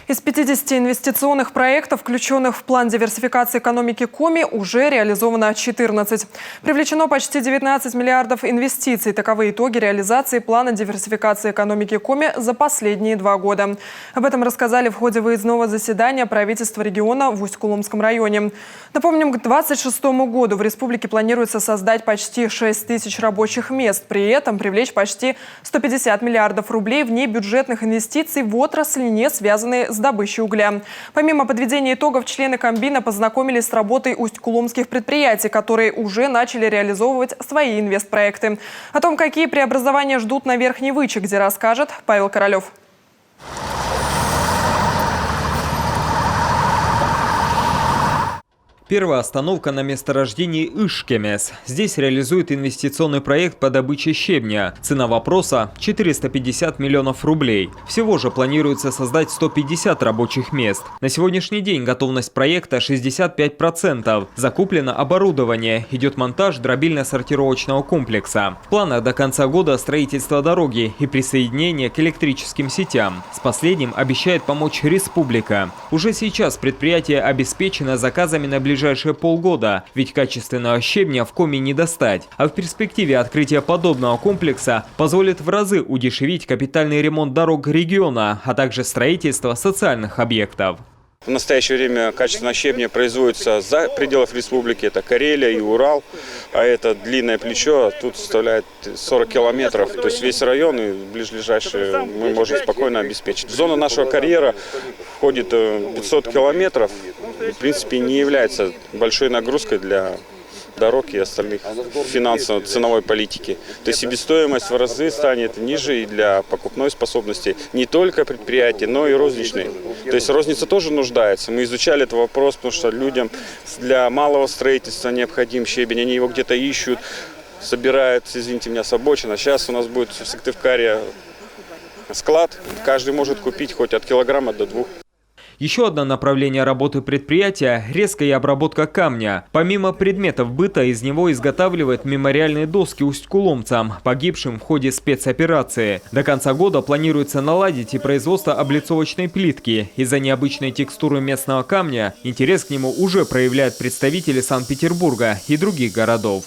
Из 50 инвестиционных проектов, включенных в план диверсификации экономики Коми, уже реализовано 14. Привлечено почти 19 миллиардов инвестиций. Таковы итоги реализации плана диверсификации экономики Коми за последние 2 года. Об этом рассказали в ходе выездного заседания правительства региона в Усть-Куломском районе. Напомним, к 2026 году в республике планируется создать почти 6 тысяч рабочих мест. При этом привлечь почти 150 миллиардов рублей внебюджетных инвестиций в отрасли, не связанные с добычей угля. Помимо подведения итогов, члены Комбина познакомились с работой усть-куломских предприятий, которые уже начали реализовывать свои инвестпроекты. О том, какие преобразования ждут на Верхней Выче, где расскажет Павел Королев. Первая остановка на месторождении Ишкемес. Здесь реализует инвестиционный проект по добыче щебня. Цена вопроса – 450 миллионов рублей. Всего же планируется создать 150 рабочих мест. На сегодняшний день готовность проекта 65%. Закуплено оборудование. Идет монтаж дробильно-сортировочного комплекса. В планах до конца года строительство дороги и присоединение к электрическим сетям. С последним обещает помочь республика. Уже сейчас предприятие обеспечено заказами на ближайшие полгода, ведь качественного щебня в Коми не достать. А в перспективе открытие подобного комплекса позволит в разы удешевить капитальный ремонт дорог региона, а также строительство социальных объектов. В настоящее время качественное щебня производится за пределов республики. Это Карелия и Урал. А это длинное плечо тут составляет 40 километров. То есть весь район и ближайшие мы можем спокойно обеспечить. Зона нашего карьера входит 500 километров. В принципе, не является большой нагрузкой для дорог и остальных финансово-ценовой политики. То есть себестоимость в разы станет ниже и для покупной способности не только предприятий, но и розничной. То есть розница тоже нуждается. Мы изучали этот вопрос, потому что людям для малого строительства необходим щебень. Они его где-то ищут, собирают, извините меня, с обочин. А сейчас у нас будет в Сыктывкаре склад. Каждый может купить хоть от килограмма до 2. Еще одно направление работы предприятия – резкая обработка камня. Помимо предметов быта, из него изготавливают мемориальные доски усть-куломцам, погибшим в ходе спецоперации. До конца года планируется наладить и производство облицовочной плитки. Из-за необычной текстуры местного камня интерес к нему уже проявляют представители Санкт-Петербурга и других городов.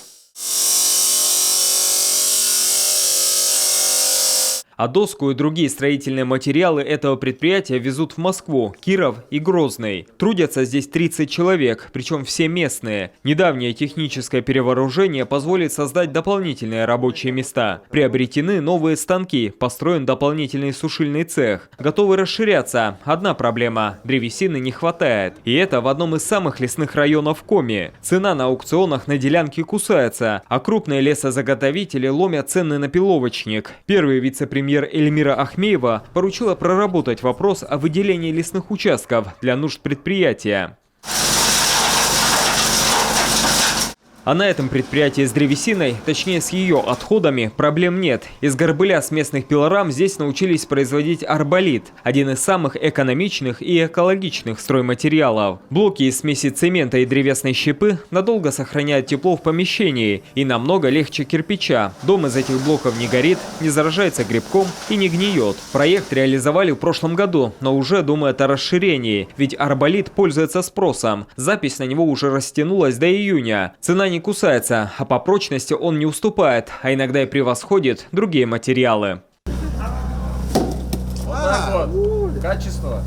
А доску и другие строительные материалы этого предприятия везут в Москву, Киров и Грозный. Трудятся здесь 30 человек, причем все местные. Недавнее техническое перевооружение позволит создать дополнительные рабочие места. Приобретены новые станки, построен дополнительный сушильный цех. Готовы расширяться. Одна проблема – древесины не хватает. И это в одном из самых лесных районов Коми. Цена на аукционах на делянке кусается, а крупные лесозаготовители ломят цены на пиловочник. Первый вице-премьер Эльмира Ахмеева поручила проработать вопрос о выделении лесных участков для нужд предприятия. А на этом предприятии с древесиной, точнее с ее отходами, проблем нет. Из горбыля с местных пилорам здесь научились производить арболит – один из самых экономичных и экологичных стройматериалов. Блоки из смеси цемента и древесной щепы надолго сохраняют тепло в помещении и намного легче кирпича. Дом из этих блоков не горит, не заражается грибком и не гниет. Проект реализовали в прошлом году, но уже думают о расширении, ведь арболит пользуется спросом. Запись на него уже растянулась до июня. Цена не кусается, а по прочности он не уступает, а иногда и превосходит другие материалы. Вот так вот. Качество.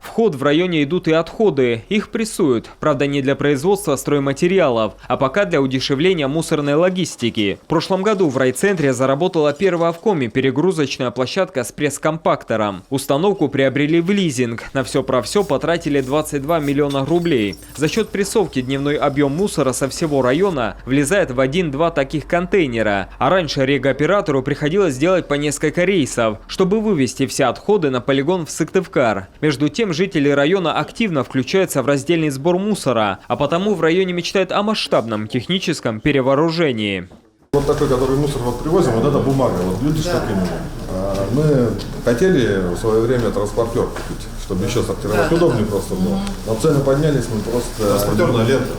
В ход в районе идут и отходы. Их прессуют. Правда, не для производства стройматериалов, а пока для удешевления мусорной логистики. В прошлом году в райцентре заработала первая в Коми перегрузочная площадка с пресс-компактором. Установку приобрели в лизинг. На все про все потратили 22 миллиона рублей. За счет прессовки дневной объем мусора со всего района влезает в 1-2 таких контейнера. А раньше регооператору приходилось делать по несколько рейсов, чтобы вывести все отходы на полигон в Сыктывкар. Между тем, жители района активно включаются в раздельный сбор мусора, а потому в районе мечтают о масштабном техническом перевооружении. Вот такой, который мусор вот привозим, вот это бумага, вот люди такими. Мы хотели в свое время транспортер купить, чтобы еще сортировать. Удобнее просто было. Но цены поднялись, мы просто... Транспортерная лента.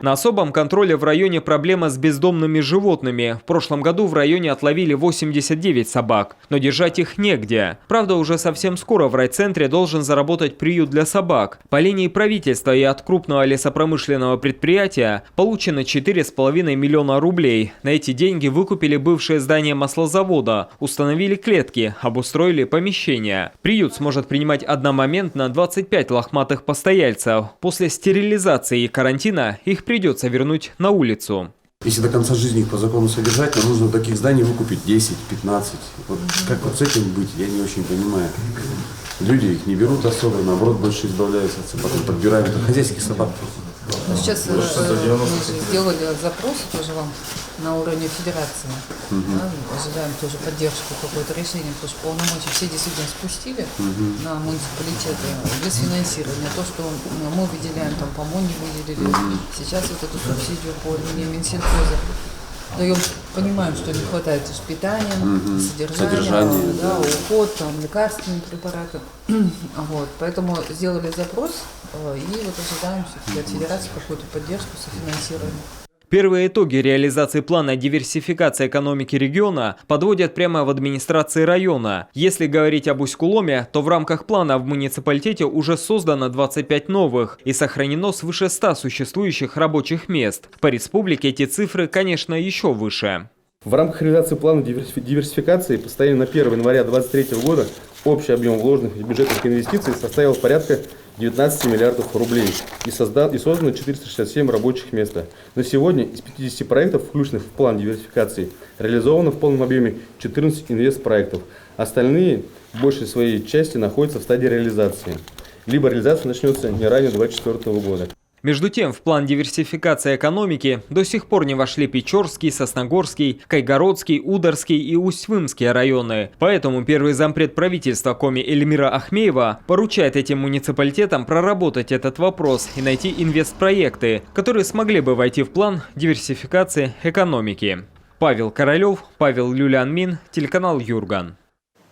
На особом контроле в районе проблема с бездомными животными. В прошлом году в районе отловили 89 собак, но держать их негде. Правда, уже совсем скоро в райцентре должен заработать приют для собак. По линии правительства и от крупного лесопромышленного предприятия получено 4,5 миллиона рублей. На эти деньги выкупили бывшее здание маслозавода, установили клетки, обустроили помещения. Приют сможет принимать одномоментно 25 лохматых постояльцев. После стерилизации и карантина их придется вернуть на улицу. Если до конца жизни их по закону содержать, то нужно таких зданий выкупить 10-15. Вот как вот с этим быть, я не очень понимаю. Люди их не берут особо, наоборот, больше избавляются, потом подбирают хозяйских собак. Ну, сейчас мы сделали запрос тоже вам на уровне федерации. Да, ожидаем тоже поддержку, какое-то решение, потому что полномочия все действительно спустили на муниципалитеты без финансирования. То, что мы выделяем, там, по-моему, не выделили. Сейчас вот эту субсидию по линии Минсельхоза даем, понимаем, что не хватает питания, содержания, да, уход, там, лекарственные препараты. Вот, поэтому сделали запрос и вот ожидаем все-таки от федерации какую-то поддержку, софинансирование. Первые итоги реализации плана диверсификации экономики региона подводят прямо в администрации района. Если говорить об Усть-Куломе, то в рамках плана в муниципалитете уже создано 25 новых и сохранено свыше 100 существующих рабочих мест. По республике эти цифры, конечно, еще выше. В рамках реализации плана диверсификации по состоянию на 1 января 2023 года общий объем вложенных бюджетных инвестиций составил порядка 19 миллиардов рублей и создано 467 рабочих мест. На сегодня из 50 проектов, включенных в план диверсификации, реализовано в полном объеме 14 инвестпроектов. Остальные, в большей своей части, находятся в стадии реализации. Либо реализация начнется не ранее 2024 года. Между тем, в план диверсификации экономики до сих пор не вошли Печорский, Сосногорский, Кайгородский, Ударский и Усть-Вымский районы. Поэтому первый зампред правительства Коми Эльмира Ахмеева поручает этим муниципалитетам проработать этот вопрос и найти инвестпроекты, которые смогли бы войти в план диверсификации экономики. Павел Королев, Павел Люлянмин, телеканал Юрган.